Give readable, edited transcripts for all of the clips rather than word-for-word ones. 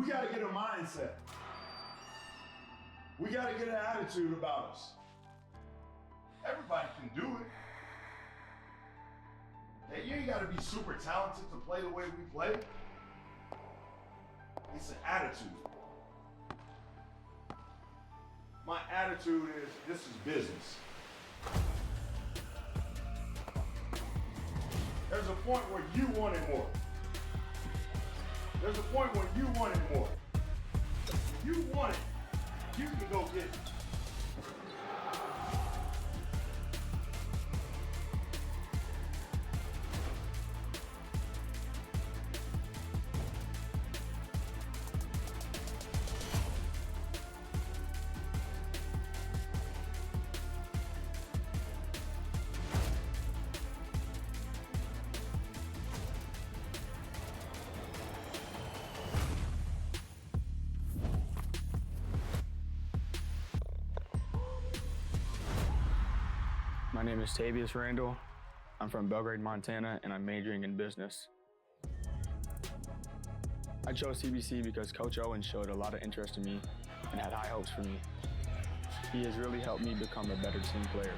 We got to get a mindset. We got to get an attitude about us. Everybody can do it. Hey, you ain't got to be super talented to play the way we play. It's an attitude. My attitude is, this is business. There's a point where you wanted more. There's a point when you wanted more. If you want it, you can go get it. My name is Tavius Randall. I'm from Belgrade, Montana, and I'm majoring in business. I chose CBC because Coach Owen showed a lot of interest in me and had high hopes for me. He has really helped me become a better team player.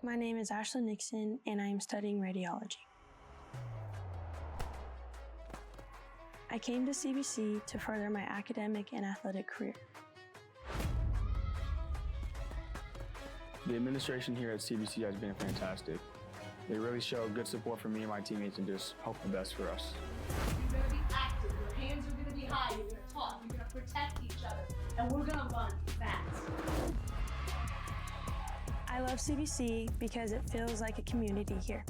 My name is Ashlyn Nixon, and I am studying radiology. I came to CBC to further my academic and athletic career. The administration here at CBC has been fantastic. They really show good support for me and my teammates and just hope the best for us. You're gonna be active, your hands are gonna be high, you're gonna talk, you're gonna protect each other, and we're gonna run fast. I love CBC because it feels like a community here.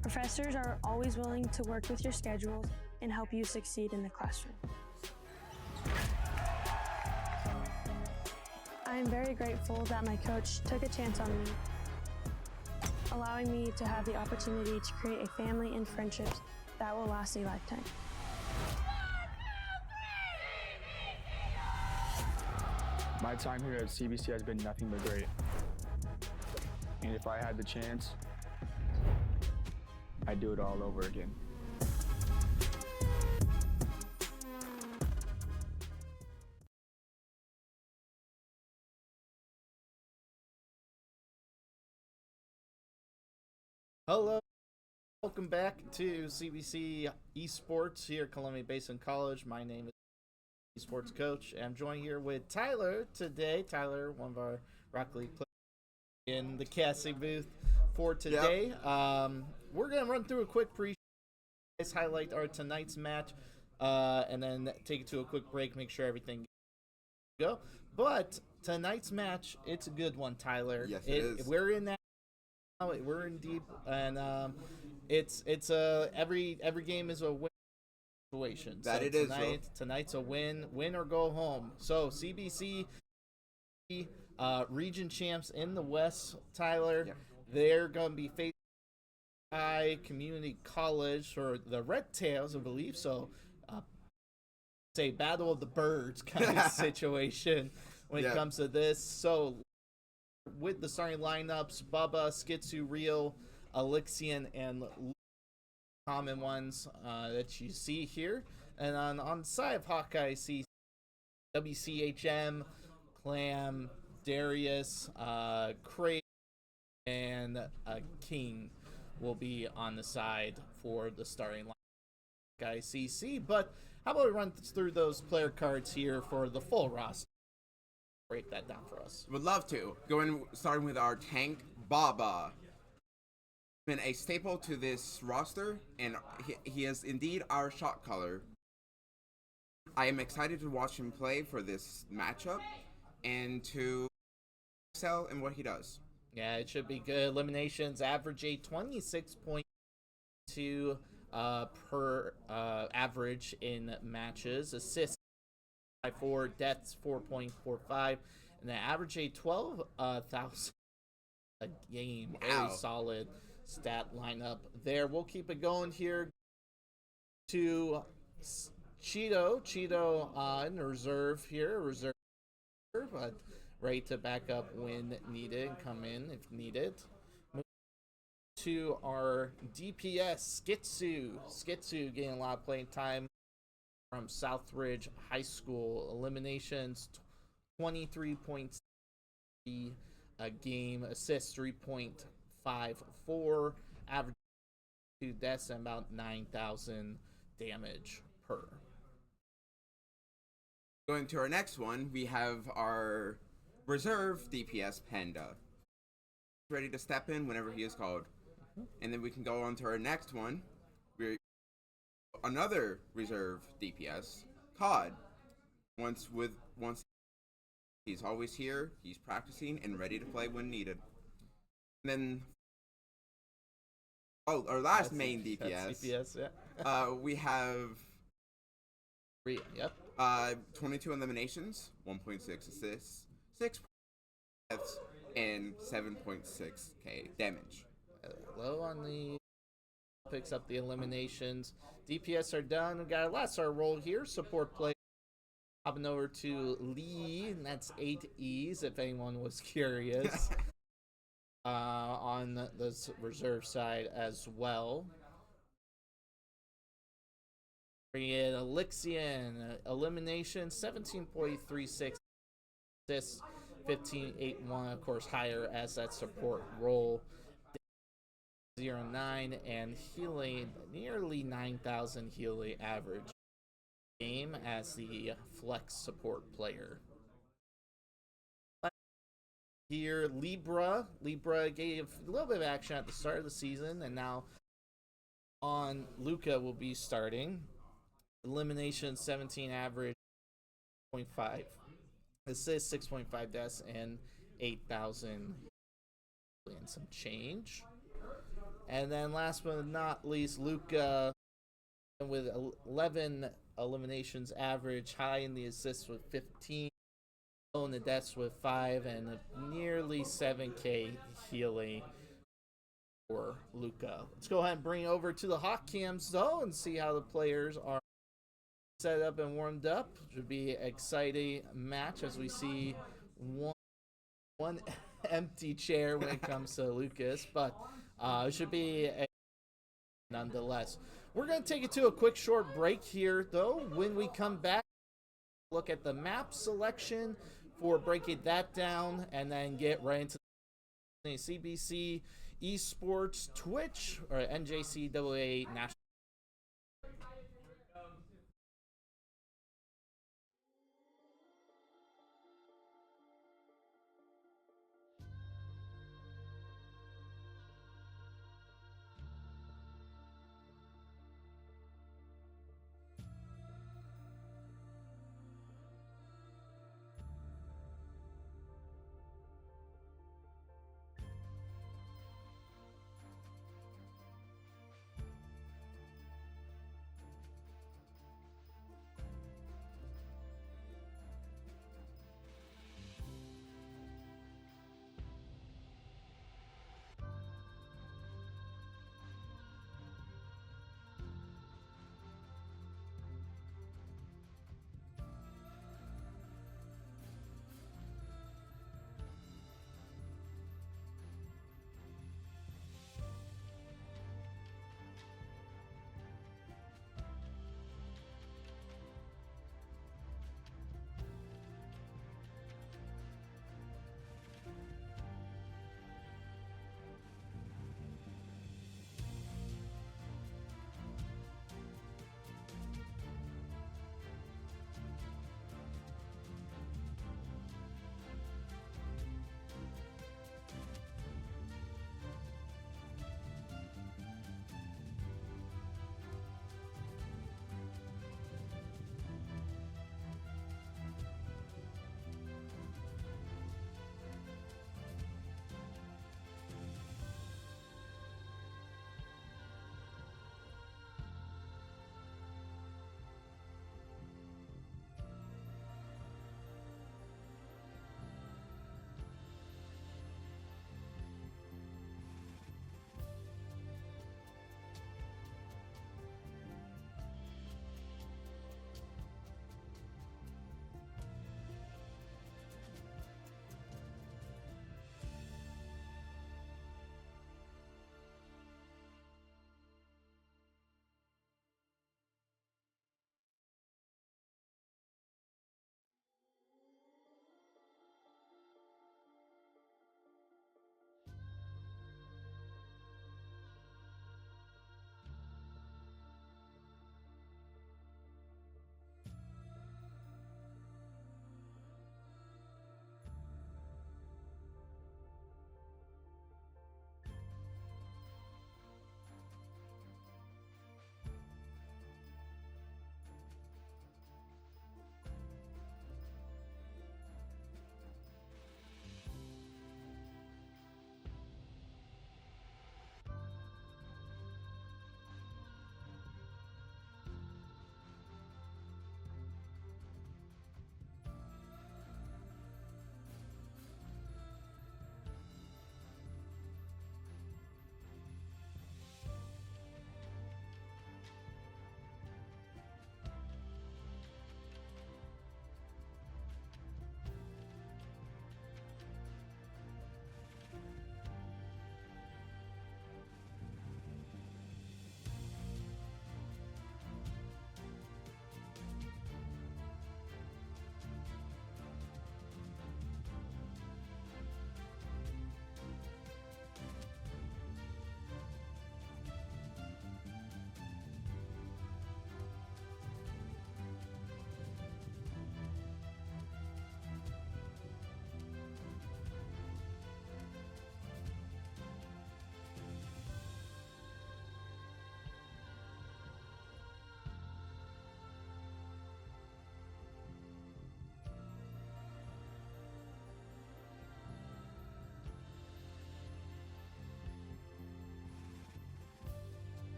Professors are always willing to work with your schedules and help you succeed in the classroom. I am very grateful that my coach took a chance on me, allowing me to have the opportunity to create a family and friendships that will last a lifetime. My time here at CBC has been nothing but great. And if I had the chance, I'd do it all over again. Hello, welcome back to CBC Esports here at Columbia Basin College. My name is Esports Coach, and I'm joined here with Tyler today. Tyler, one of our Rock League players in the casting booth for today. Yep. We're going to run through a quick pre-show, highlight our tonight's match, and then take it to a quick break, make sure everything go. But tonight's match, it's a good one, Tyler. Yes, it is. We're in that. We're in deep, and it's every game is a win situation. That so it tonight, is. Tonight's a win or go home. So CBC, region champs in the West, Tyler. Yep. They're going to be facing Hawkeye Community College or the Red Tails, I believe. So, say battle of the birds kind of situation when it comes to this. So, with the starting lineups, Bubba, Skitsu, Real, Elixion, and common ones that you see here. And on the side of Hawkeye, see WCHM, Clam, Darius, Craig, and King will be on the side for the starting lineup. Hawkeye CC. But how about we run through those player cards here for the full roster? Break that down for us. Would love to. Starting with our tank, Baba. Been a staple to this roster, and he is indeed our shot caller. I am excited to watch him play for this matchup and to excel in what he does. Yeah, it should be good. Eliminations average a 26.2 per average in matches. Assists 4, deaths 4.45, and the average a 12,000 a game. Wow. Very solid stat lineup there. We'll keep it going here to Cheeto in reserve here, but ready to back up when needed and come in if needed. to our DPS, Skitsu getting a lot of playing time from Southridge High School. Eliminations 23 points a game, assists 3.54, average 2 deaths, and about 9,000 damage per. Going to our next one, we have our reserve DPS Panda. Ready to step in whenever he is called. And then we can go on to our next one. We're another reserve DPS, COD. Once he's always here, he's practicing and ready to play when needed. And then our last main DPS. DPS, yeah. We have Yep. 22 eliminations, 1.6 assists, 6 deaths, and 7.6k damage. Low on the picks up the eliminations. DPS are done. We got our last star role here. Support play. Hopping over to Lee, and that's 8 E's if anyone was curious. On the reserve side as well. Bring in Elixion, elimination 17.36 assists, 15.81, of course higher as that support role. 0.9 and healing nearly 9,000 healing average game as the flex support player. Here, Libra gave a little bit of action at the start of the season, and now on Luca will be starting. Elimination 17 average, 0.5 assists, 6.5 deaths, and 8,000 and some change. And then last but not least, Luca with 11 eliminations average, high in the assists with 15, low in the deaths with 5, and nearly 7k healing for Luca. Let's go ahead and bring it over to the hot cams though and see how the players are set up and warmed up. Should be an exciting match as we see one empty chair when it comes to Lucas, but it should be nonetheless. We're going to take it to a quick short break here though. When we come back, look at the map selection for breaking that down and then get right into the CBC esports Twitch or NJCAAE national.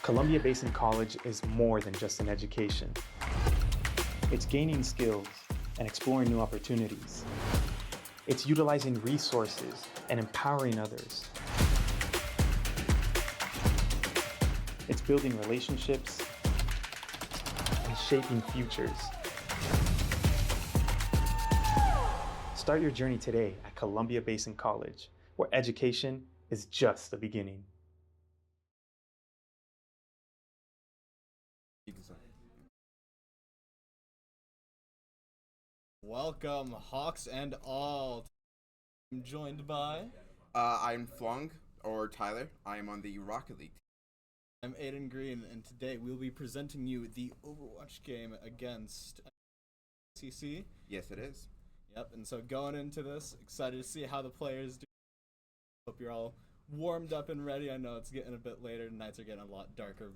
Columbia Basin College is more than just an education. It's gaining skills and exploring new opportunities. It's utilizing resources and empowering others. It's building relationships and shaping futures. Start your journey today at Columbia Basin College, where education is just the beginning. Welcome, Hawks and all. I'm joined by... I'm Flong, or Tyler. I am on the Rocket League. I'm Aiden Green, and today we'll be presenting you the Overwatch game against NJCAAE. Yes, it is. Yep, and so going into this, excited to see how the players do. Hope you're all warmed up and ready. I know it's getting a bit later, nights are getting a lot darker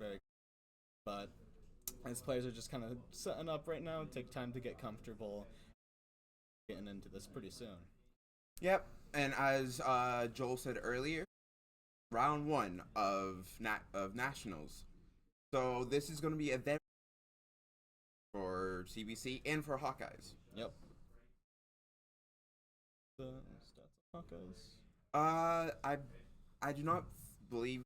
but as players are just kind of setting up right now, take time to get comfortable. Getting into this pretty soon. Yep, and as Joel said earlier, round 1 of nationals. So this is going to be a very for CBC and for Hawkeyes. Yep. The stats of Hawkeyes. I do not believe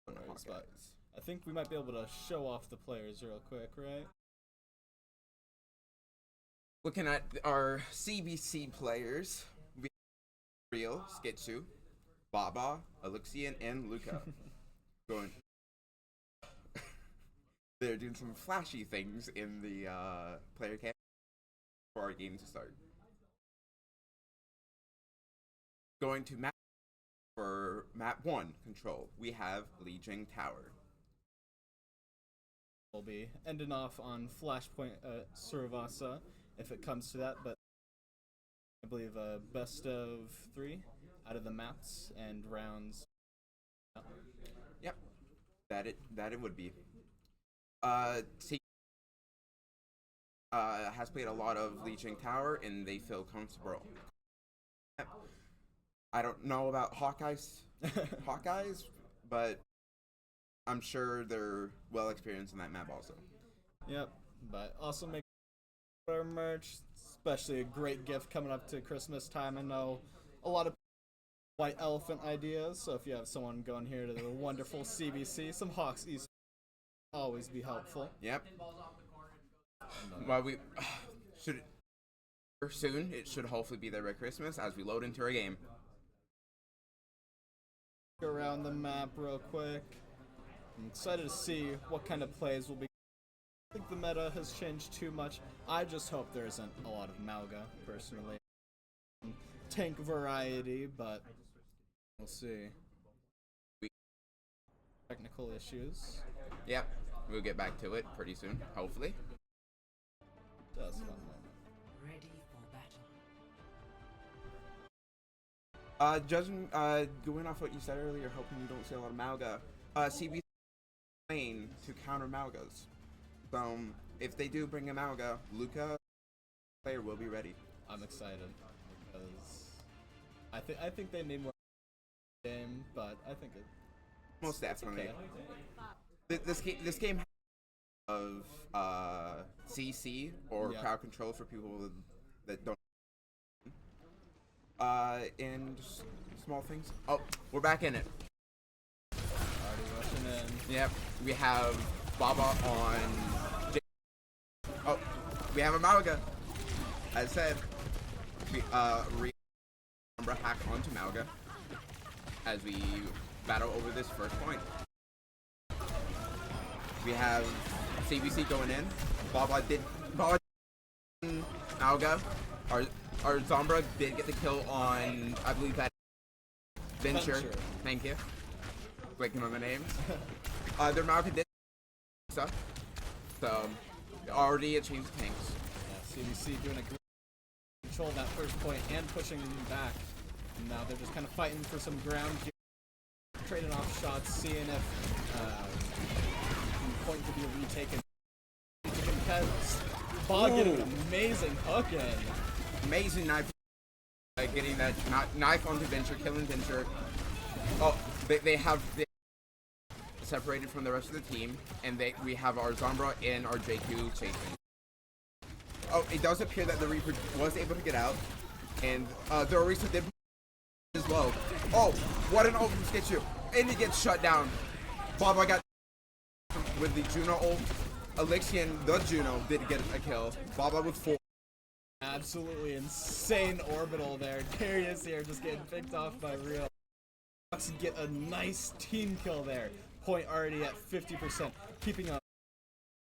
on Hawkeyes. Hawkeyes. I think we might be able to show off the players real quick, right? Looking at our CBC players, we have Real, Skitsu, Baba, Alexian, and Luca. They're doing some flashy things in the player camp for our game to start. Going to map for map 1 control, we have Legion Tower. We'll be ending off on Flashpoint Suravasa if it comes to that, but I believe best of 3 out of the maps and rounds. Yep, that it would be. Has played a lot of Legion Tower and they feel comfortable. I don't know about Hawkeyes, but I'm sure they're well experienced in that map also. Yep, but also make our merch, especially a great gift coming up to Christmas time. I know a lot of white elephant ideas, so if you have someone going here to the wonderful CBC, some Hawks East always be helpful. Yep. Well, we should soon. It should hopefully be there by Christmas as we load into our game. Go around the map real quick. I'm excited to see what kind of plays will be. I think the meta has changed too much. I just hope there isn't a lot of Malga, personally. Tank variety, but we'll see. Technical issues. Yep, we'll get back to it pretty soon, hopefully. That's one moment. Ready for battle. Judging, going off what you said earlier, hoping you don't see a lot of Malga. CBC lane to counter Malgas. So if they do bring a Malga, Luca player will be ready. I'm excited because I think they need more game, but I think it most definitely. Okay. This game of CC or crowd control for people that don't. And just small things. Oh, we're back in it. Already rushing in. Yep, we have Baba on. Oh, we have a Malga. As said, we Umbra hack onto Malga as we battle over this first point. We have CBC going in. Baba Malga. Our Zombra did get the kill on, I believe that Venture. Thank you. Clicking on the names. Their Malga did stuff. So already achieved tanks. Yeah, CBC doing a great control of that first point and pushing them back. And now they're just kind of fighting for some ground here. Trading off shots, seeing if point could be retaken. Bog getting an amazing hook in. Amazing knife. Getting that knife onto Venture, killing Venture. Oh, they have separated from the rest of the team, and we have our Zombra and our JQ chasing. Oh, it does appear that the Reaper was able to get out, and the Orisa did as well. Oh, what an ult from Sketchu, and he gets shut down. Baba got with the Juno ult. Alexian, the Juno, did get a kill. Baba with 4. Absolutely insane orbital there. Darius here just getting picked off by Real. Get a nice team kill there. Point already at 50%, keeping up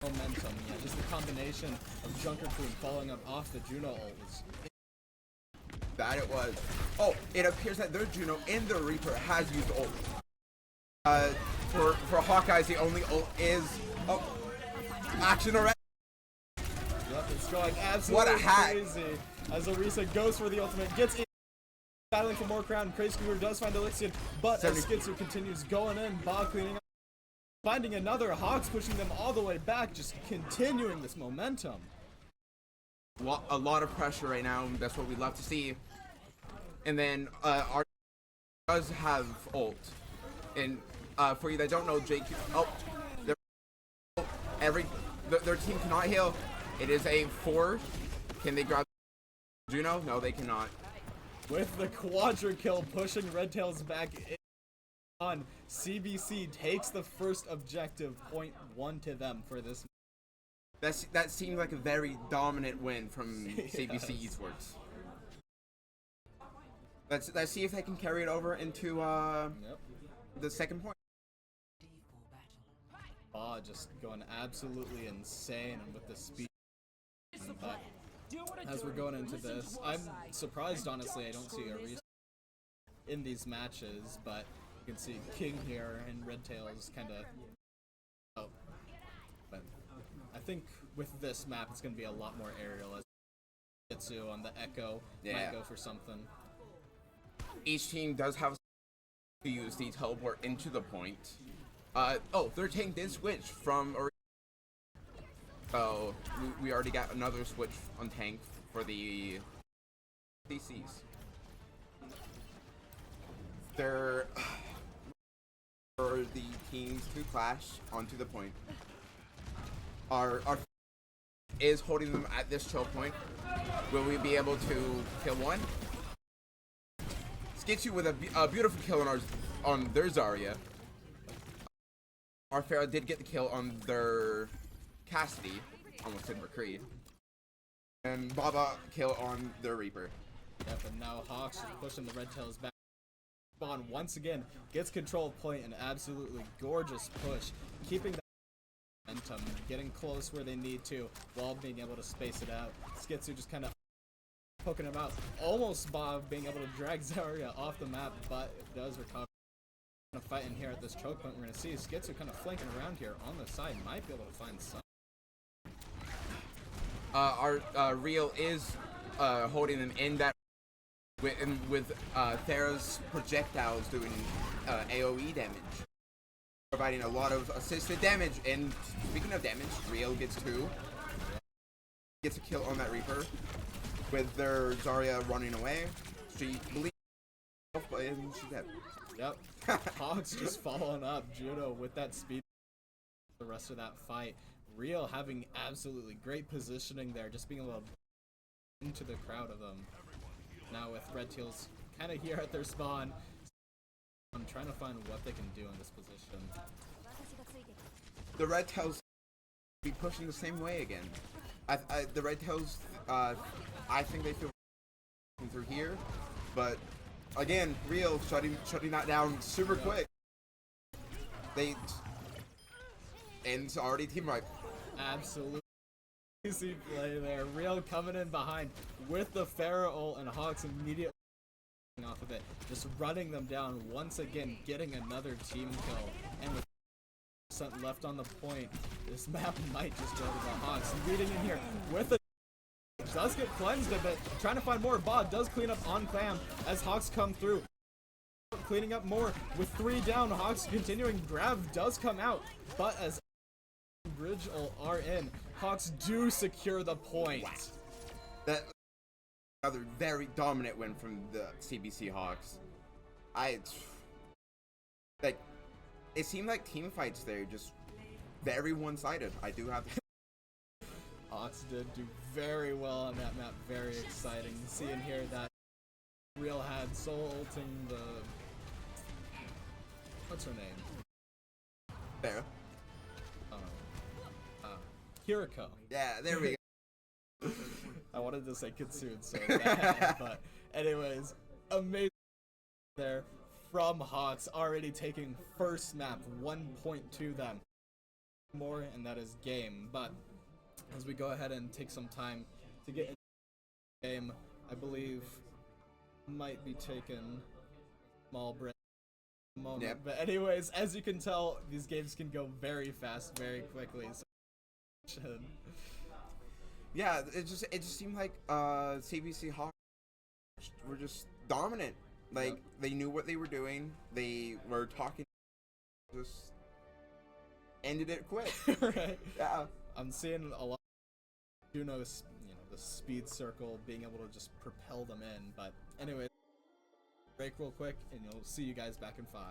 momentum. Yeah, just the combination of Junker Queen following up off the Juno ult was that it was. Oh, it appears that their Juno and their Reaper has used ult. For Hawkeyes, the only ult is action already. Yep, it's going absolutely what a hack. Crazy. As Orisa goes for the ultimate, gets in, battling for more crown. Crazy Scooter does find Alexian, but as Skitsu continues going in, Bob cleaning up, finding another. Hawks pushing them all the way back, just continuing this momentum. A lot of pressure right now. That's what we love to see. And then our does have ult. And for you that don't know, JQ. Oh, their team cannot heal. It is a 4. Can they grab Juno? No, they cannot. With the quadra kill pushing Red Tails back on, CBC takes the first objective, point 1 to them for this. That seems like a very dominant win from CBC Esports. Let's see if they can carry it over into the second point. Just going absolutely insane and with the speed. But as we're going into this, I'm surprised, honestly, I don't see a reason in these matches, but you can see King here and Red Tails kind of. Oh, but I think with this map, it's going to be a lot more aerial. As Jitsu on the Echo might go for something. Each team does have to use the teleport into the point. Their tank did switch from. So we already got another switch on tank for the DCs. They're for the teams to clash onto the point. Our is holding them at this choke point. Will we be able to kill one? Skitchu with a beautiful kill on their Zarya. Our Pharaoh did get the kill on their Cassidy, almost said McCree. And Baba kill on their Reaper. Yep, and now Hawks is pushing the Red Tails back. Spawn once again gets control of point, an absolutely gorgeous push, keeping the momentum, getting close where they need to, while being able to space it out. Skitsu just kind of poking him out, almost Bob being able to drag Zarya off the map, but it does recover. Fighting here at this choke point, we're going to see Skitsu kind of flanking around here on the side, might be able to find some. Our Real is holding them in that with Thera's projectiles doing AoE damage, providing a lot of assisted damage. And speaking of damage, Real gets 2, gets a kill on that Reaper with their Zarya running away. She believes, and she's dead. Yep. Hawks just following up Juno with that speed the rest of that fight. Real having absolutely great positioning there, just being able to into the crowd of them. Now with Red Tails kind of here at their spawn, I'm trying to find what they can do in this position. The Red Tails be pushing the same way again. The Red Tails, I think they feel through here, but again, Real shutting that down super quick. And it's already team wipe. Absolutely easy play there. Real coming in behind with the Pharaoh ult, and Hawks immediately off of it, just running them down once again, getting another team kill. And with % left on the point, this map might just go to the Hawks. Leading in here with the does get cleansed a bit, trying to find more. Bob does clean up on Clam as Hawks come through. Cleaning up more with 3 down. Hawks continuing. Grav does come out, but as Bridge ult are in, Hawks do secure the point. That another very dominant win from the CBC Hawks. it seemed like team fights there just very one-sided. I do have to. Hawks did do very well on that map. Very exciting. Seeing here that Real had Soul ulting the... What's her name? There. Kiriko. Yeah, there we go. I wanted to say Kitsune so bad, but anyways, amazing there from Hawks, already taking first map, 1 point to them. More, and that is game. But as we go ahead and take some time to get into the game, I believe might be taking small break moment. Yep. But anyways, as you can tell, these games can go very fast, very quickly. So Yeah, it just seemed like CBC Hawks were just dominant. Like they knew what they were doing. They were talking. Just ended it quick. right. Yeah. I'm seeing a lot of Juno's, the speed circle being able to just propel them in. But anyway, break real quick, and you'll see you guys back in 5.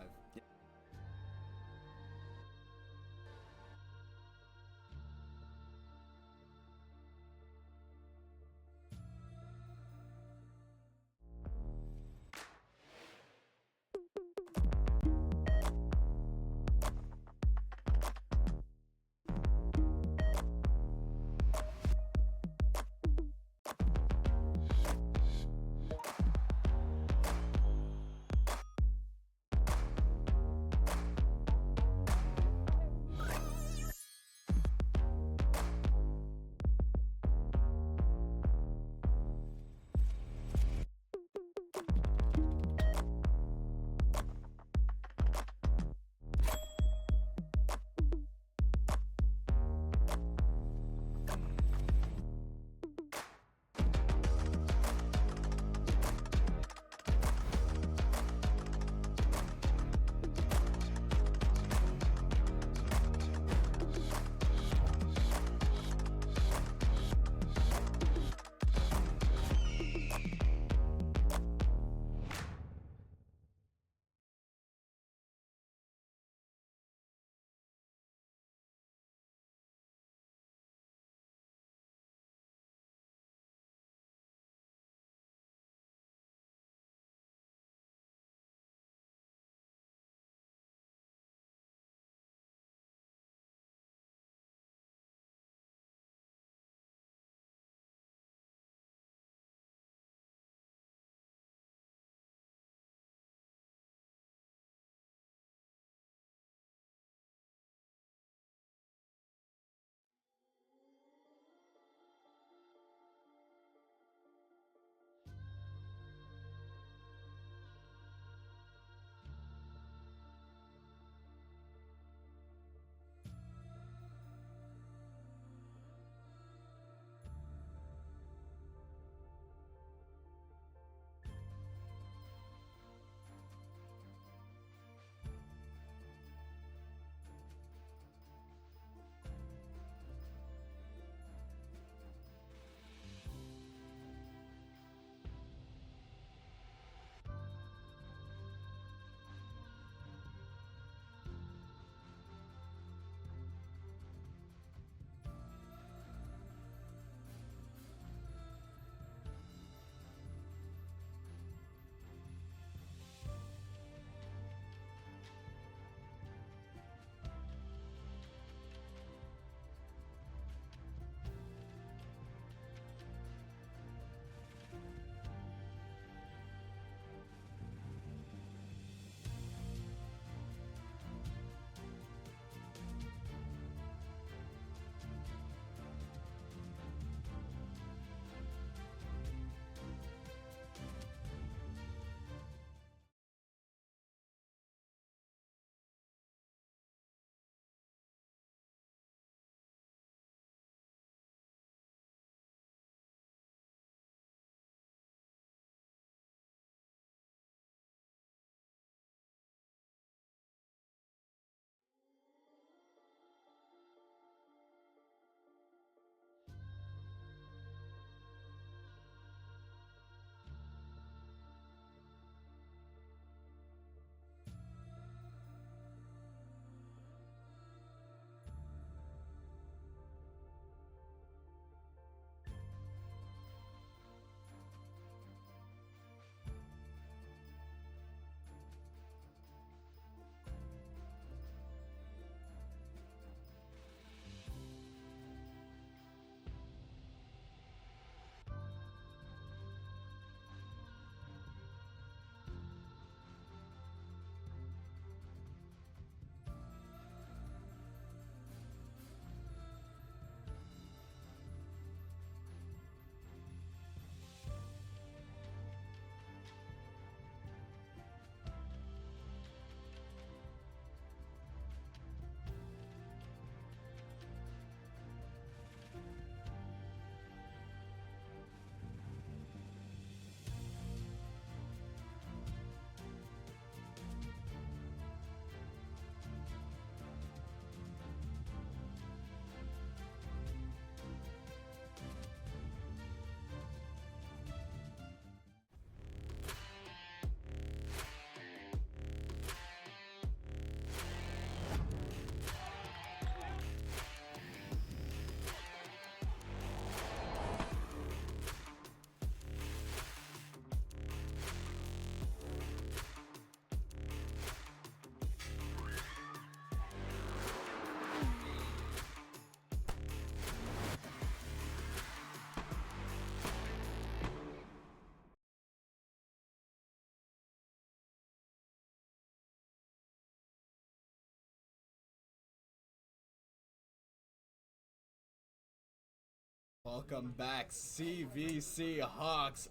Welcome back, CBC Hawks.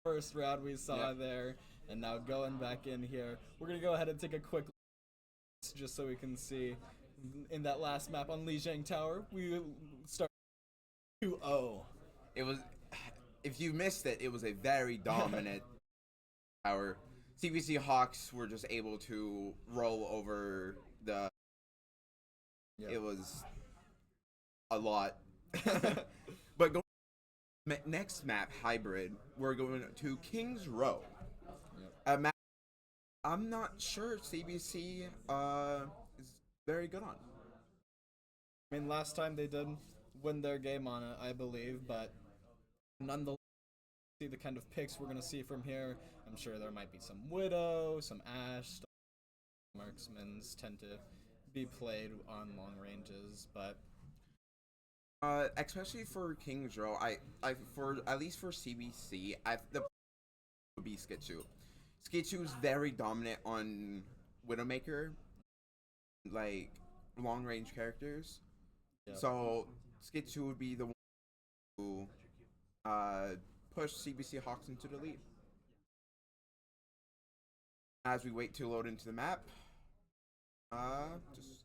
First round we saw there, and now going back in here. We're gonna go ahead and take a quick look just so we can see. In that last map on Lijiang Tower, we start 2-0. It was, if you missed it, it was a very dominant tower. CBC Hawks were just able to roll over the. Yep. It was a lot. But next map, hybrid, we're going to King's Row. Yep. A map I'm not sure CBC is very good on. I mean, last time they did win their game on it, I believe, but nonetheless, see the kind of picks we're gonna see from here. I'm sure there might be some Widow, some Ashe. Marksmans tend to be played on long ranges, but especially for King's Row, I for at least for CBC, the would be Skitsu. Skitsu is very dominant on Widowmaker, like long range characters. Yep. So Skitsu would be the one who push CBC Hawks into the lead. As we wait to load into the map, just.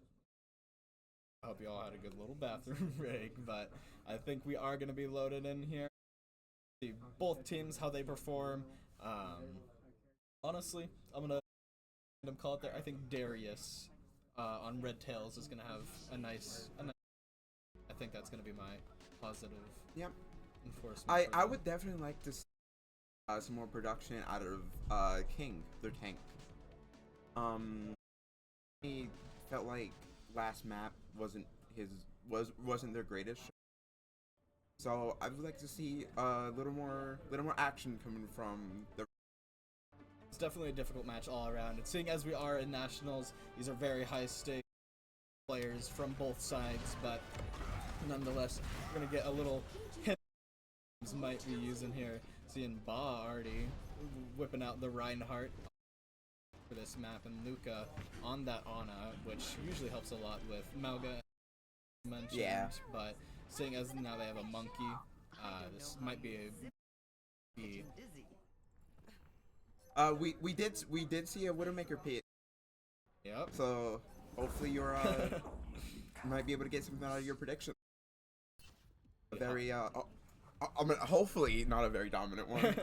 I hope you all had a good little bathroom break, but I think we are going to be loaded in here. See both teams, how they perform. Honestly, I'm going to call it there. I think Darius on Red Tails is going to have a nice. I think that's going to be my positive enforcement. I would definitely like to see some more production out of King, their tank. He felt like last map wasn't their greatest. So I would like to see a little more action coming from the. It's definitely a difficult match all around. And seeing as we are in nationals, these are very high stake players from both sides, but nonetheless, we're gonna get a little hint might be using here. Seeing Ba already whipping out the Reinhardt for this map, and Luca on that Ana, which usually helps a lot with Mauga mentioned, but seeing as now they have a monkey, this might be we did see a Widowmaker pit. Yep. So hopefully you're might be able to get something out of your prediction. Very I mean, hopefully not a very dominant one.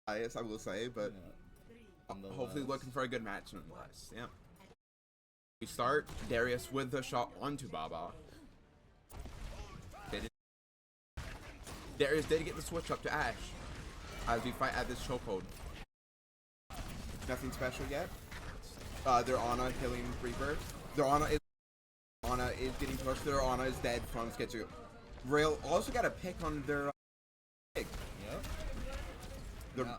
Yes, I will say, but hopefully looking for a good match nonetheless. Yeah. We start Darius with the shot onto Baba. Darius did get the switch up to Ashe as we fight at this chokehold. Nothing special yet. Their Ana killing Reaper. Their Ana is getting pushed. Their Ana is dead from Skitsu. Rail also got a pick on their pick. Yep. The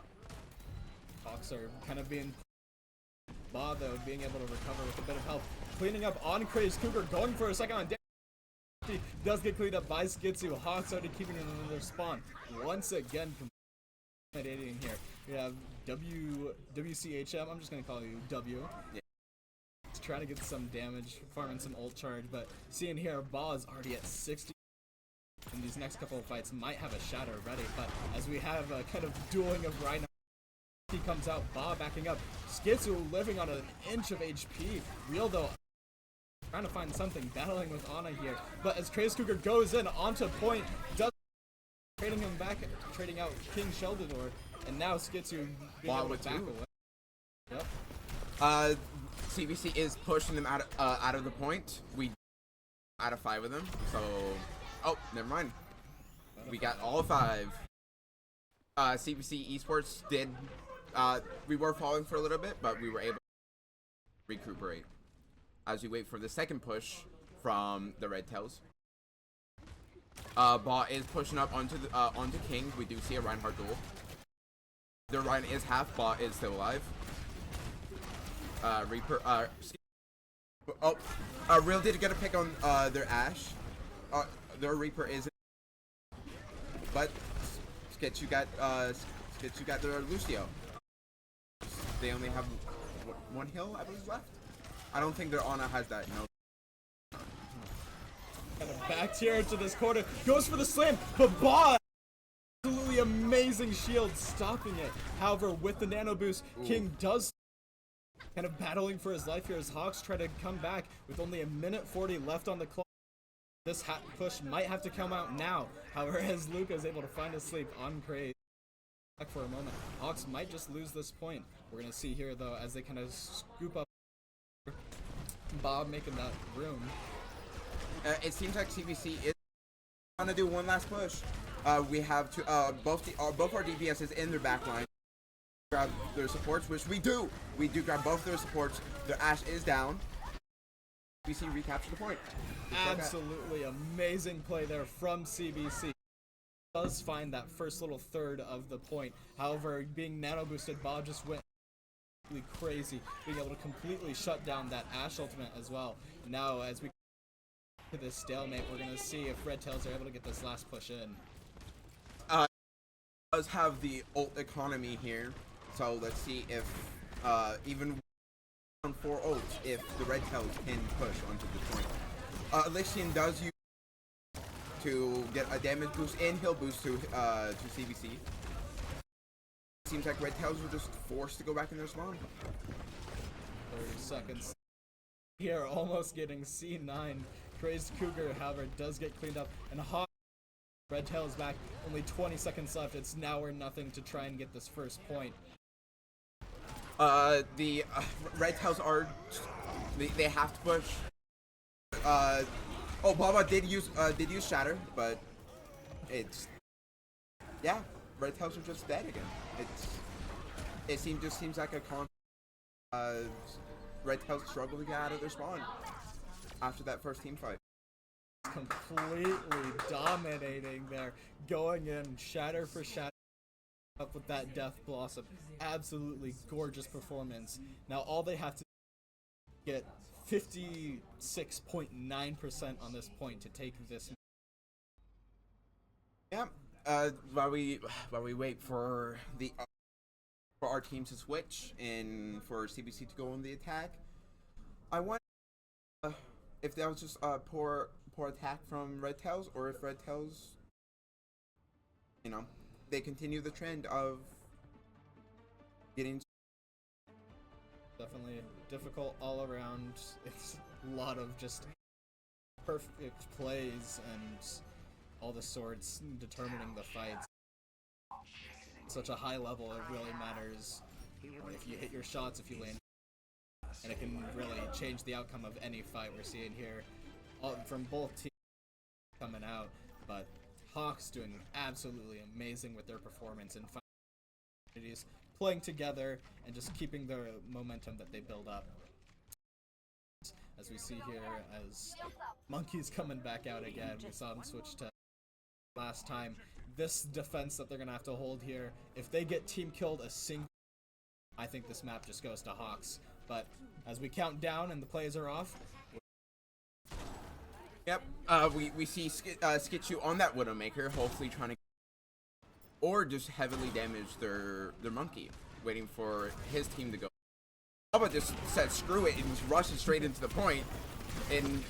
Hawks are kind of being Ba though being able to recover with a bit of help. Cleaning up on Craze Cougar, going for a second on damage. He does get cleaned up by Skitsu. Hawks already keeping him in their spawn. Once again, intimidating here. We have WCHM. I'm just gonna call you W. Yeah. He's trying to get some damage, farming some ult charge, but seeing here, Ba is already at 60. And these next couple of fights might have a shatter ready, but as we have a kind of dueling of Rhino, he comes out, Ba backing up, Skitsu living on an inch of HP. Real though, trying to find something, battling with Ana here, but as Craze Cougar goes in onto point, does trading him back, trading out King Sheldador, and now Skitsu being able to back away. Yep. CBC is pushing them out of the point. We out of 5 of them, so. Oh, never mind. We got all 5. CBC Esports did. We were falling for a little bit, but we were able to recuperate as we wait for the second push from the Red Tails. Ba is pushing up onto King. We do see a Reinhardt duel. Their Ryan is half. Ba is still alive. Reaper. Real did get a pick on their Ashe. Their Reaper is, but Skitsu got their Lucio. They only have one heal, I believe, left. I don't think their Ana has that. No. Kind of backed here into this corner, goes for the slam, but Bob, absolutely amazing shield stopping it. However, with the nano boost, King does kind of battling for his life here as Hawks try to come back with only a minute 40 left on the clock. This push might have to come out now. However, as Luca is able to find his sleep on Craze back for a moment, Hawks might just lose this point. We're gonna see here though as they kind of scoop up Bob making that room. It seems like CBC is gonna do one last push. We have both our DPSs in their backline. Grab their supports, which we do. We do grab both their supports. Their Ashe is down. CBC recapture the point. Absolutely amazing play there from CBC. Does find that first little third of the point. However, being nano boosted, Bob just went crazy, being able to completely shut down that Ashe ultimate as well. Now, as we to this stalemate, we're gonna see if Red Tails are able to get this last push in. Does have the ult economy here, so let's see if even on 4 ults, if the Red Tails can push onto the point. Elixion does use to get a damage boost and heal boost to CBC. Seems like Red Tails are just forced to go back in their spawn. 30 seconds. Here, almost getting C9. Crazed Cougar, however, does get cleaned up, and Hawk Red Tails back. Only 20 seconds left. It's now or nothing to try and get this first point. The Red Tails are they have to push. Baba did use Shatter, but it's Red Tails are just dead again. It seems like a Red Tails struggle to get out of their spawn after that first team fight. Completely dominating there, going in shatter for shatter up with that Death Blossom. Absolutely gorgeous performance. Now all they have to get 56.9% on this point to take this. Yeah. While we wait for our team to switch and for CBC to go on the attack, I wonder if that was just a poor attack from Red Tails, or if Red Tails, they continue the trend of getting. Definitely difficult all around. It's a lot of just perfect plays and all the sorts determining the fights. Such a high level, it really matters if you hit your shots, if you land, and it can really change the outcome of any fight we're seeing here from both teams coming out. But Hawks doing absolutely amazing with their performance and opportunities, playing together and just keeping the momentum that they build up. As we see here, as Monkey's coming back out again, we saw him switch to last time. This defense that they're gonna have to hold here, if they get team killed a single, I think this map just goes to Hawks. But as we count down and the plays are off. Yep. We see Skitchu on that Widowmaker, hopefully trying to, or just heavily damage their monkey, waiting for his team to go. Baba just said screw it and just rushes straight into the point, and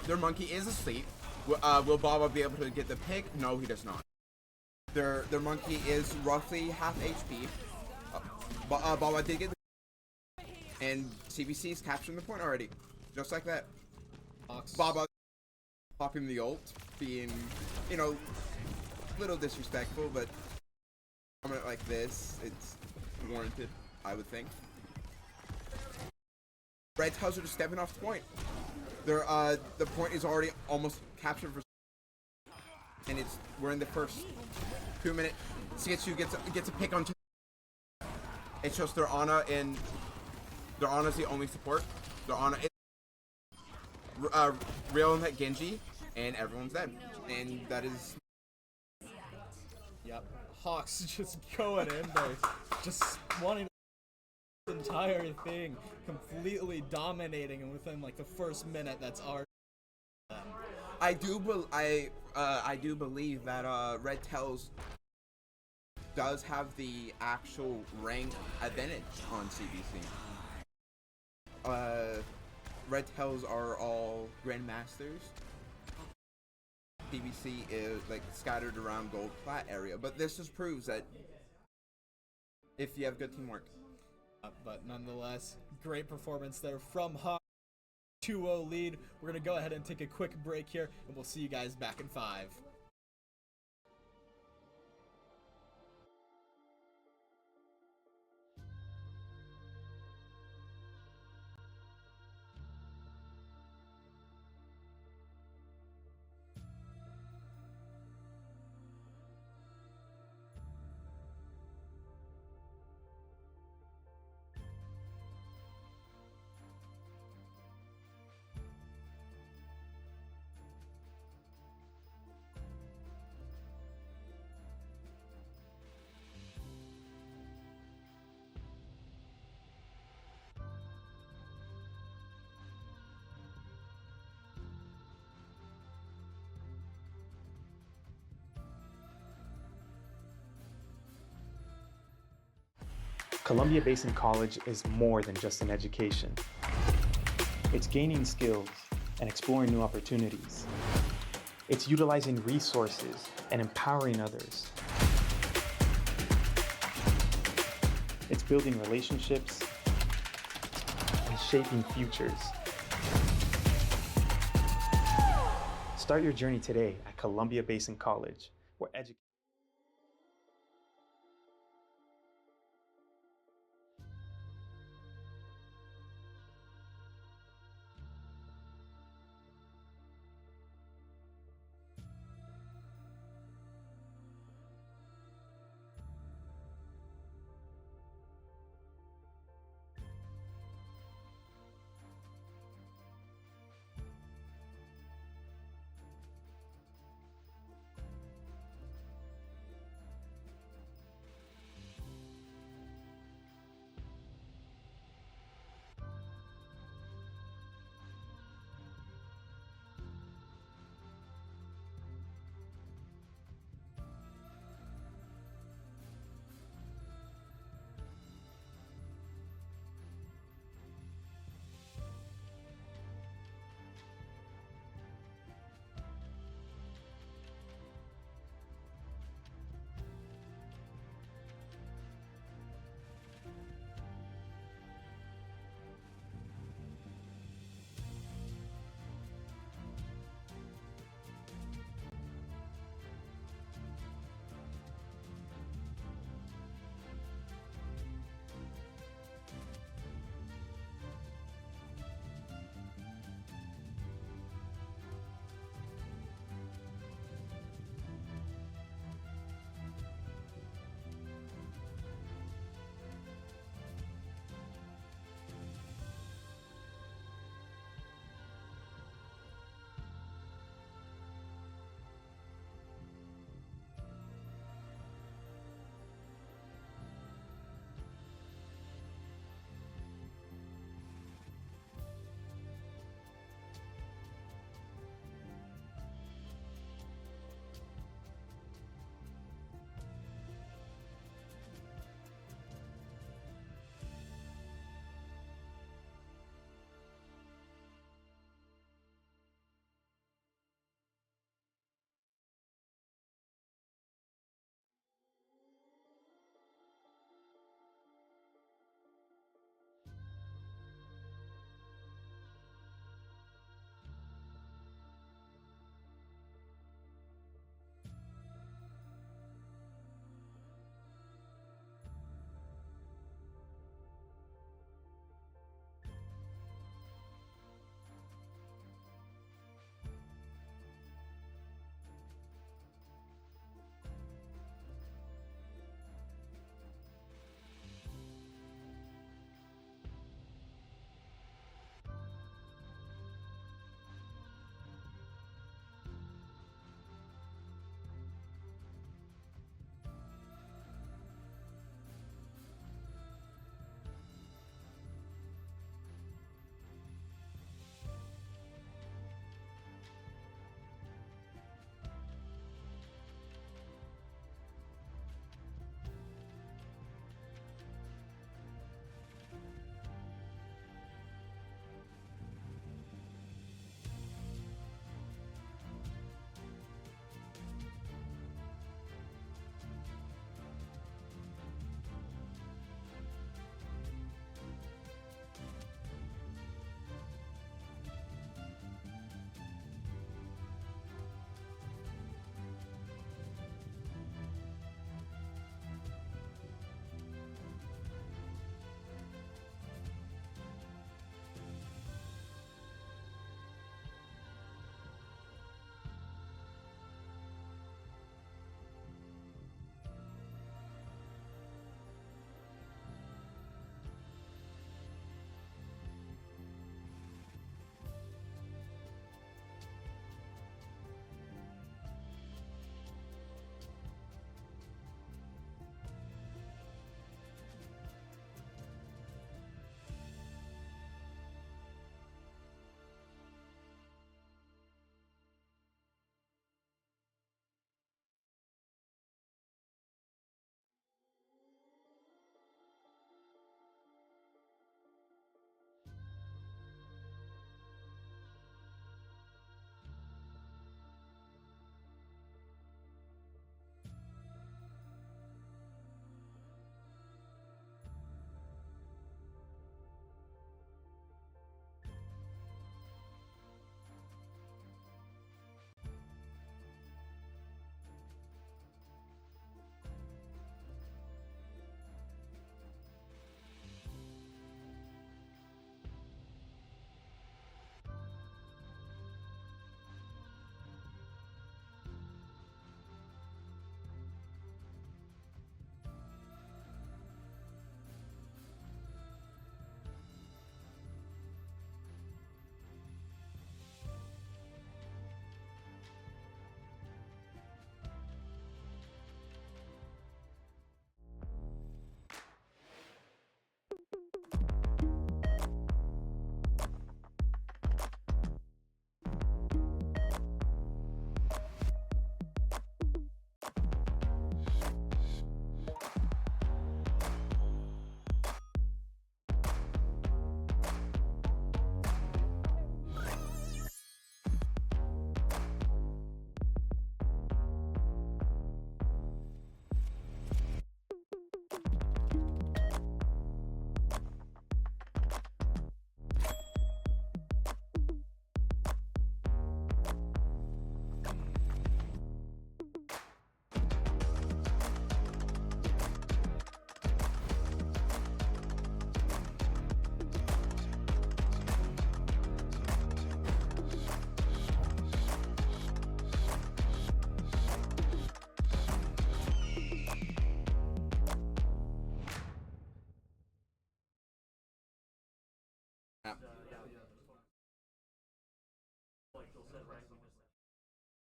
their monkey is asleep. Will Baba be able to get the pick? No, he does not. Their monkey is roughly half HP. Baba did get the and CBC's capturing the point already. Just like that. Baba popping the ult, being, a little disrespectful, but comment like this, it's warranted, I would think. Red Tails are just stepping off the point. The point is already almost captured for, and we're in the first 2 minutes. Skitchu gets a pick on. It's just their Ana, and their Ana's the only support. Their Ana is real in that Genji, and everyone's dead, and that is. Yep, Hawks just going in there, just wanting the entire thing, completely dominating, and within like the first minute, that's our. I do believe that Red Tails does have the actual rank advantage on CBC. Red Tails are all Grandmasters. CBC is like scattered around Gold Plat area, but this just proves that if you have good teamwork. But nonetheless, great performance there from Hawkeye. 2-0 lead. We're going to go ahead and take a quick break here, and we'll see you guys back in 5. Columbia Basin College is more than just an education. It's gaining skills and exploring new opportunities. It's utilizing resources and empowering others. It's building relationships and shaping futures. Start your journey today at Columbia Basin College, where education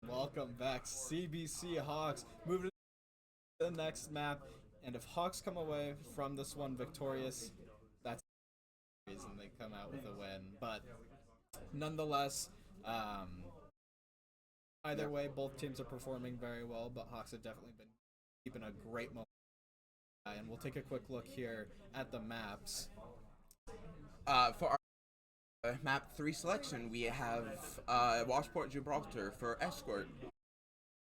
Welcome back, CBC Hawks. Moving to the next map, and if Hawks come away from this one victorious, that's the reason they come out with a win. But nonetheless, either way, both teams are performing very well, but Hawks have definitely been keeping a great moment. And we'll take a quick look here at the maps. For our map 3 selection, we have Washport Gibraltar for Escort.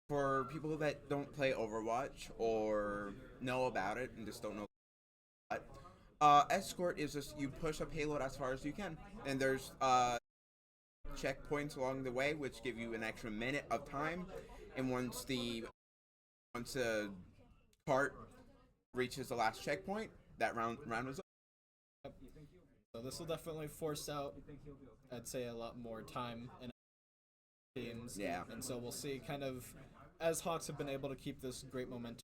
For people that don't play Overwatch or know about it and just don't know Escort is just you push a payload as far as you can, and there's checkpoints along the way which give you an extra minute of time, and once the cart reaches the last checkpoint, that round is over. So this will definitely force out, I'd say, a lot more time in teams. Yeah. And so we'll see kind of, as Hawks have been able to keep this great momentum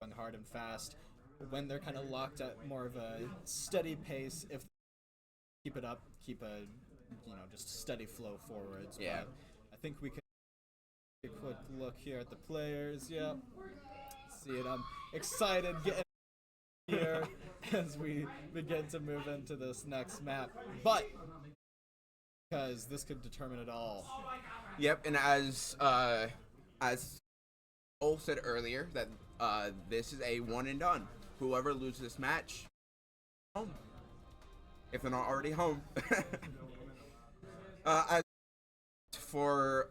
going hard and fast, when they're kind of locked at more of a steady pace, if they keep it up, keep a, just steady flow forwards. Yeah. But I think we can take a quick look here at the players. Yep. See it. I'm excited getting here as we begin to move into this next map, but because this could determine it all. Yep, and as Cole said earlier, that this is a one and done. Whoever loses this match, home. If they're not already home. As for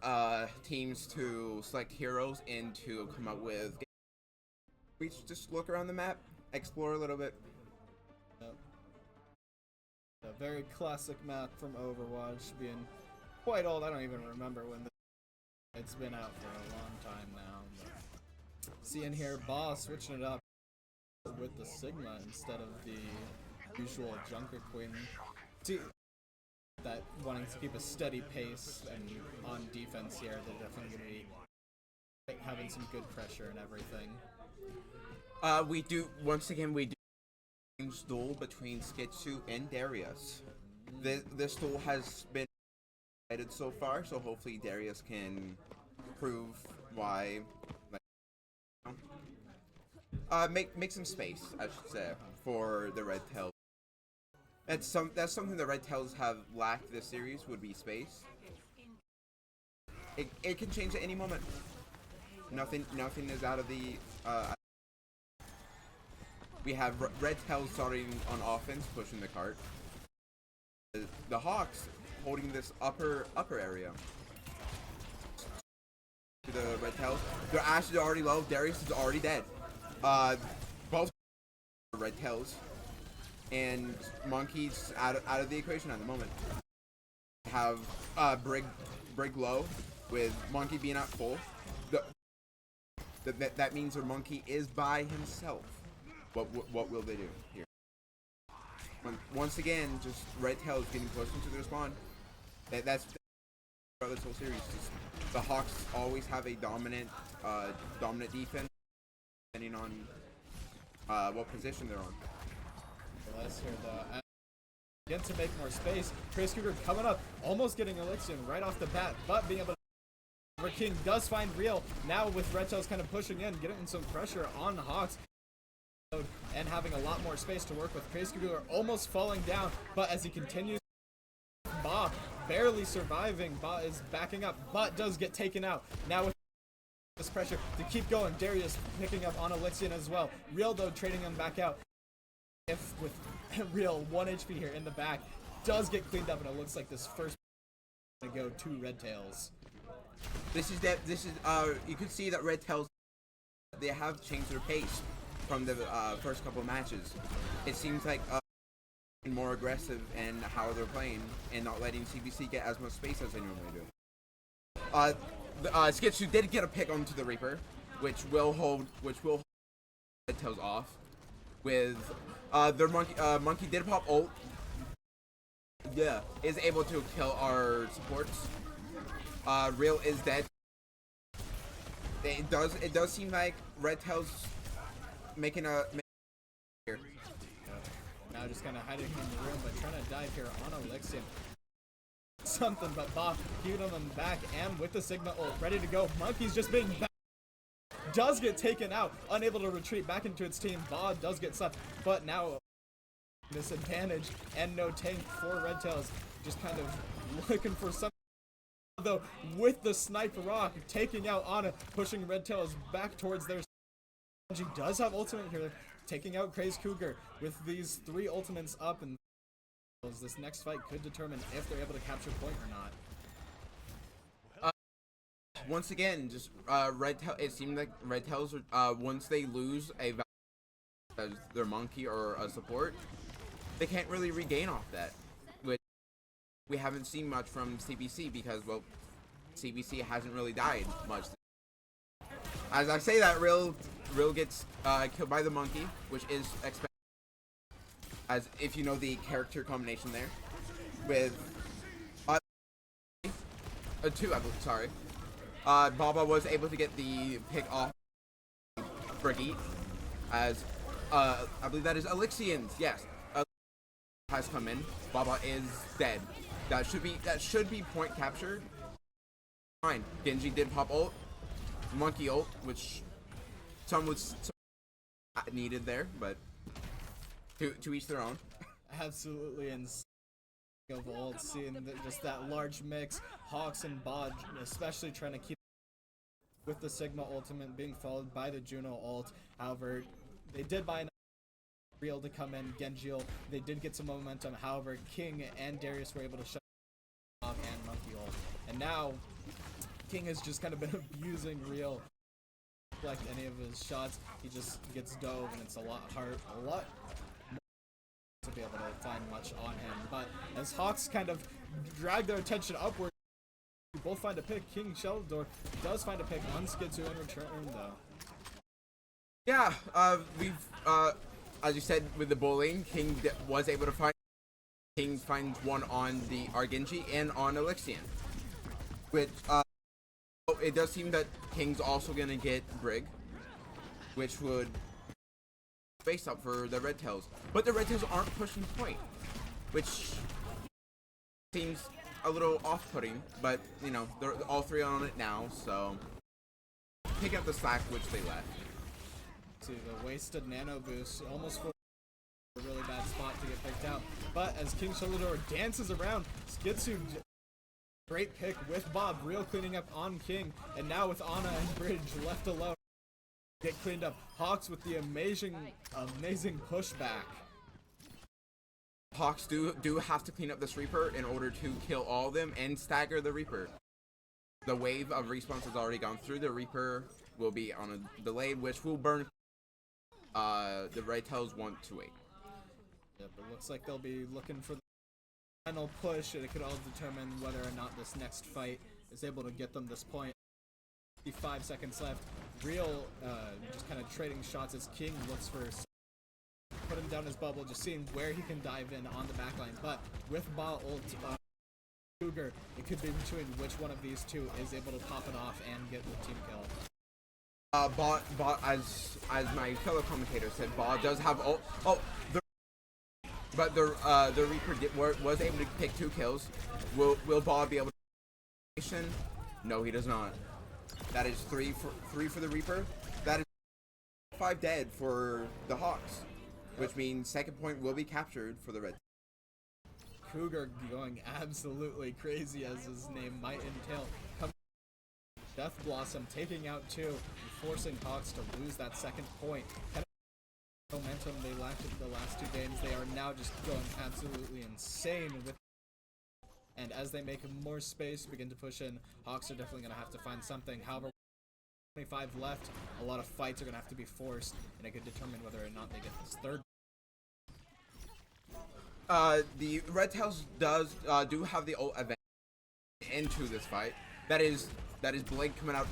teams to select heroes and to come up with, we just look around the map, explore a little bit. Yep. A very classic map from Overwatch, being quite old. I don't even remember when it's been out for a long time now. But seeing here, Boss switching it up with the Sigma instead of the usual Junker Queen. See that wanting to keep a steady pace and on defense here, they're definitely going to be having some good pressure and everything. We do change duel between Skitsu and Darius. This duel has been decided so far, so hopefully Darius can prove why. Make some space, I should say, for the Red Tails. That's something the Red Tails have lacked this series, would be space. It can change at any moment. Nothing is out of the. We have Red Tails starting on offense, pushing the cart. The Hawks holding this upper area. To the Red Tails, their Ashes are already low. Darius is already dead. Both Red Tails and Monkey's out of the equation at the moment. Have Brig low with Monkey being at full. That means their Monkey is by himself. What will they do here? Once again, just Red Tails getting closer to their spawn. That's throughout this whole series. Just, the Hawks always have a dominant defense, depending on what position they're on. Well, let's hear that. Again, to make more space, Trace Cougar coming up, almost getting Elixir right off the bat, but being able to. King does find Real now with Red Tails kind of pushing in, getting some pressure on the Hawks. And having a lot more space to work with. Trace Cougar almost falling down, but as he continues, Ba barely surviving. Ba is backing up, but does get taken out. Now with this pressure to keep going, Darius picking up on Elixir as well. Real though trading him back out. If with Real 1 HP here in the back, does get cleaned up, and it looks like this first to go to Red Tails. This is you can see that Red Tails, they have changed their pace from the first couple of matches. It seems like more aggressive in how they're playing and not letting CBC get as much space as they normally do. Skitsu did get a pick onto the Reaper, which will hold Red Tails off. With their Monkey did pop ult. Yeah, is able to kill our supports. Real is dead. It does seem like Red Tails making a here. Now just kind of hiding in the room, but trying to dive here on Elixir. Something, but Bob keeping them back, and with the Sigma ult ready to go. Monkey's just being back. Does get taken out, unable to retreat back into its team. Bob does get slapped, but now disadvantage and no tank for Red Tails. Just kind of looking for something. Though with the sniper rock taking out Ana, pushing Red Tails back towards their. She does have ultimate here, taking out Craze Cougar with these 3 ultimates up, and this next fight could determine if they're able to capture point or not. Once again, just it seemed like Red Tails once they lose as their monkey or a support, they can't really regain off that, which we haven't seen much from CBC because, well, CBC hasn't really died much. As I say that, Real gets killed by the monkey, which is expected, as if you know the character combination there, with 2, I believe, sorry. Baba was able to get the pick off Brigitte, as I believe that is Elixians. Yes, has come in. Baba is dead. That should be point captured. Fine. Genji did pop ult, monkey ult, which some needed there, but to each their own. Absolutely insane of ult, seeing just that large mix. Hawks and Bod especially trying to keep with the Sigma ultimate being followed by the Juno ult. However, they did buy enough Real to come in. Genji ult, they did get some momentum. However, King and Darius were able to shut off and monkey ult. And now King has just kind of been abusing Real. Like any of his shots, he just gets dove, and it's a lot more to be able to find much on him. But as Hawks kind of drag their attention upward, we both find a pick. King Sheldor does find a pick on Skidzu in return, though. Yeah, we've as you said with the bullying, King was able to find. King finds one on the Argenji and on Elixian, which it does seem that King's also gonna get Brig, which would face up for the Red Tails. But the Red Tails aren't pushing point, which seems a little off-putting. But you know, they're all 3 on it now, so pick up the slack which they left. To the wasted nano boost, almost for a really bad spot to get picked out. But as King Sheldor dances around, Skidzu. Great pick with Bob, Real cleaning up on King, and now with Ana and Bridge left alone, get cleaned up. Hawks with the amazing pushback. Hawks do have to clean up this Reaper in order to kill all of them and stagger the Reaper. The wave of respawns has already gone through. The Reaper will be on a delay, which will burn. The Red Tails want to wait. Yep, it looks like they'll be looking for the final push, and it could all determine whether or not this next fight is able to get them this point. 5 seconds left. Real just kind of trading shots as King looks for putting down his bubble, just seeing where he can dive in on the backline. But with Ba ult Cougar, it could be between which one of these two is able to pop it off and get the team kill. Ba as my fellow commentator said, Ba does have ult. But the Reaper was able to pick 2 kills. Will Ba be able to? No, he does not. That is 3 for the Reaper. That is 5 dead for the Hawks, which means second point will be captured for the Red. Cougar going absolutely crazy, as his name might entail. Death Blossom taking out 2, forcing Hawks to lose that second point. Momentum they lacked in the last 2 games, they are now just going absolutely insane with. And as they make more space, begin to push in, Hawks are definitely going to have to find something. However, 25 left, a lot of fights are going to have to be forced, and it could determine whether or not they get this third. The Red Tails do have the ult event into this fight. That is Blake coming out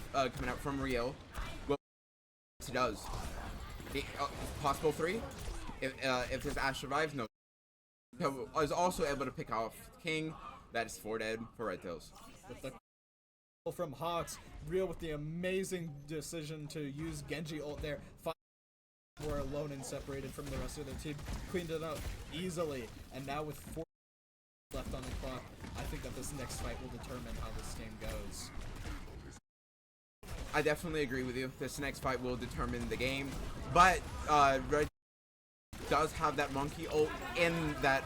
from Rio. Well, he does. Possible 3. If this Ash survives, no. He is also able to pick off King. That is 4 dead for Red Tails. With the from Hawks, Real with the amazing decision to use Genji ult there. were alone and separated from the rest of their team, cleaned it up easily, and now with 4 left on the clock, I think that this next fight will determine how this game goes. I definitely agree with you. This next fight will determine the game, but Red does have that monkey ult in that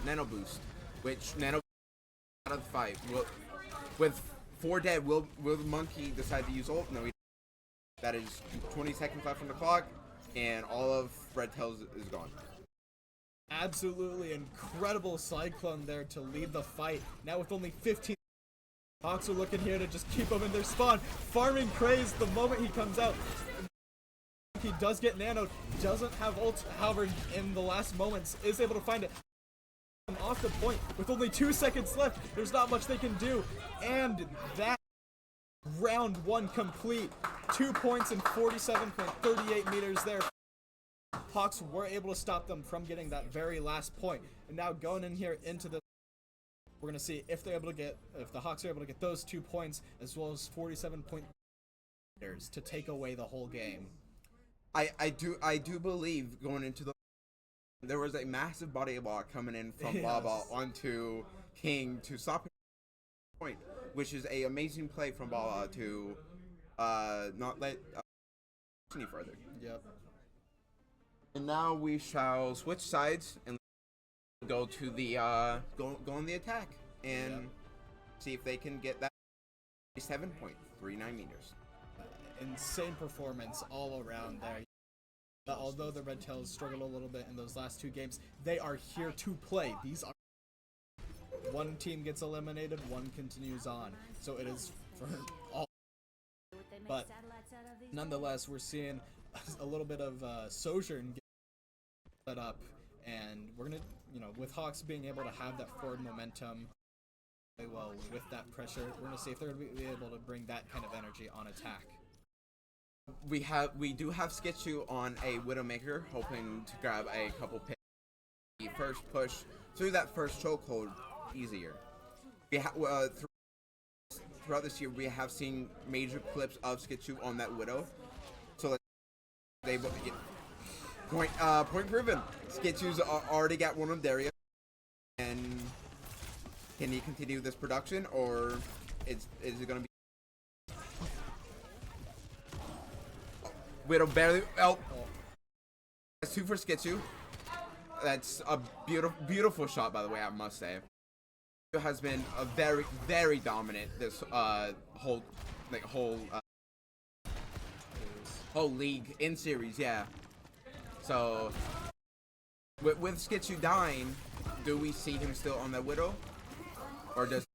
nano boost, which nano out of the fight. With 4 dead, will the monkey decide to use ult? No, that is 20 seconds left on the clock, and all of Red Tails is gone. Absolutely incredible Cyclone there to lead the fight. Now with only 15, Hawks are looking here to just keep them in their spawn. Farming Craze the moment he comes out. He does get nanoed, doesn't have ult, however, in the last moments is able to find it. Off the point with only 2 seconds left. There's not much they can do, and that round 1 complete. 2 points and 47.38 meters there. Hawks were able to stop them from getting that very last point, and now going in here into the, we're gonna see if they're able to get, if the Hawks are able to get those 2 points as well as 47 meters to take away the whole game. I do believe going into the, there was a massive body block coming in from Baba onto King to stop him point, which is a amazing play from Baba to not let any further. Yep. And now we shall switch sides and go to the go on the attack and see if they can get that 7.39 meters. Insane performance all around there. Although the Red Tails struggled a little bit in those last 2 games, they are here to play. These are, one team gets eliminated, one continues on. So it is for all. But nonetheless, we're seeing a little bit of Sojourn get set up, and we're gonna, with Hawks being able to have that forward momentum, well, with that pressure, we're gonna see if they're gonna be able to bring that kind of energy on attack. We do have Skitchu on a Widowmaker, hoping to grab a couple picks. The first push through that first chokehold easier. We throughout this year, we have seen major clips of Skitchu on that Widow. So they point proven. Skitchu's already got one of Darius, and can he continue this production, or is it gonna be? Widow barely. Oh, that's 2 for Skitchu. That's a beautiful shot, by the way. I must say, it has been a very dominant this whole league in series. Yeah. So with Skitchu dying, do we see him still on that Widow, or does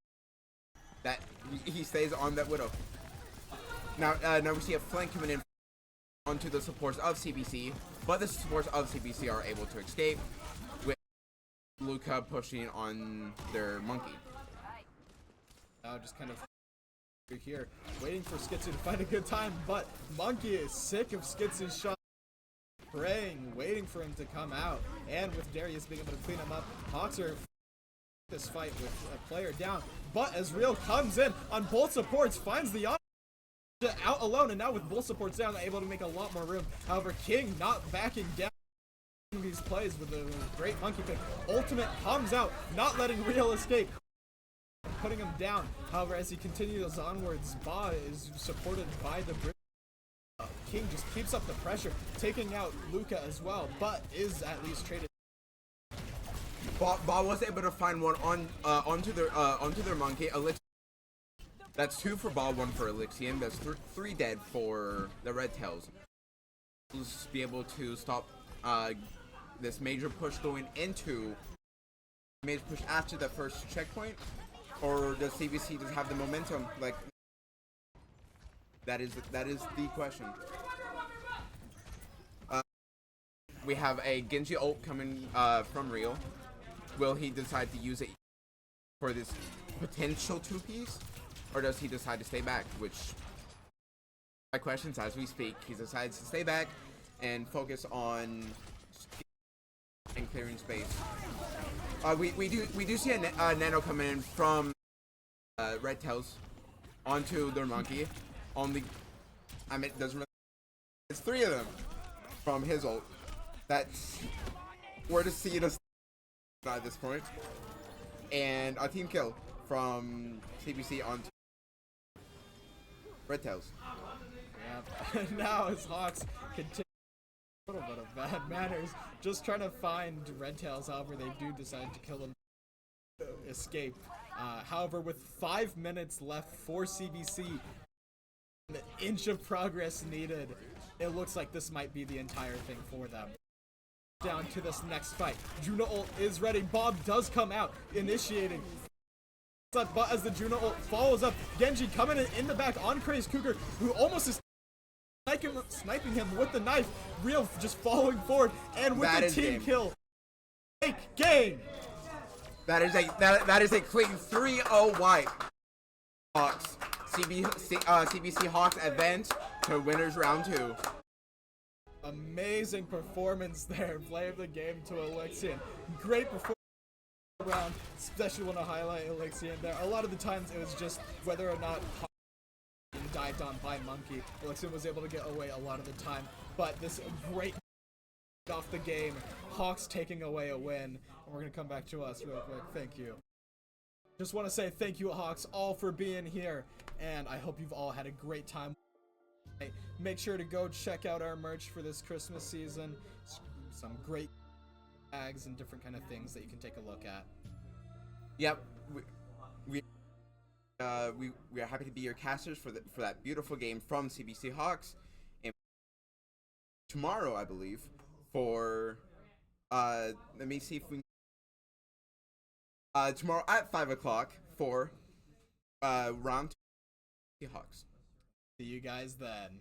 that he stays on that Widow? Now we see a flank coming in onto the supports of CBC, but the supports of CBC are able to escape with Luca pushing on their monkey. Now just kind of here, waiting for Skitsu to find a good time, but Monkey is sick of Skitsu's shot, praying, waiting for him to come out, and with Darius being able to clean him up, Hawks are this fight with a player down, but as Real comes in on both supports, finds the out alone, and now with both supports down, they're able to make a lot more room. However, King not backing down these plays with a great monkey pick. Ultimate comes out, not letting Real escape, putting him down. However, as he continues onwards, Ba is supported by the bridge. King just keeps up the pressure, taking out Luca as well, but is at least traded. Ba was able to find one onto their monkey. That's 2 for Ba, 1 for Elixian. That's 3 dead for the Red Tails. Just be able to stop this major push going into major push after the first checkpoint, or does CBC just have the momentum? Like that is the question. We have a Genji ult coming from Real. Will he decide to use it for this potential 2-piece? Or does he decide to stay back? Which, my questions as we speak, he decides to stay back and focus on and clearing space. We do see a nano coming in from Red Tails onto their monkey. Only, I mean, doesn't really. It's 3 of them. from his ult. That's where to see it at this point. And a team kill from CBC on Red Tails. Yep. Now as Hawks continue a little bit of bad manners, just trying to find Red Tails. However, they do decide to kill him. Escape. However, with 5 minutes left for CBC, an inch of progress needed, it looks like this might be the entire thing for them. Down to this next fight. Juno ult is ready. Bob does come out, initiating. But as the Juno ult follows up, Genji coming in the back on Craze Cougar, who almost is sniping him with the knife. Real just following forward, and with the team kill. Take game! That is a clean 3-0 wipe. Hawks. CBC Hawks advance to winners round 2. Amazing performance there. Play of the game to Alexian. Great performance round. Especially want to highlight Alexian there. A lot of the times it was just whether or not Hawks dived on by Monkey. Alexian was able to get away a lot of the time. But this great off the game. Hawks taking away a win. And we're going to come back to us real quick. Thank you. Just want to say thank you, Hawks, all for being here. And I hope you've all had a great time. Make sure to go check out our merch for this Christmas season. Some great tags and different kind of things that you can take a look at. Yep. We are happy to be your casters for that beautiful game from CBC Hawks. And tomorrow, I believe, for let me see if we tomorrow at 5 o'clock for round 2 Hawks. See you guys then.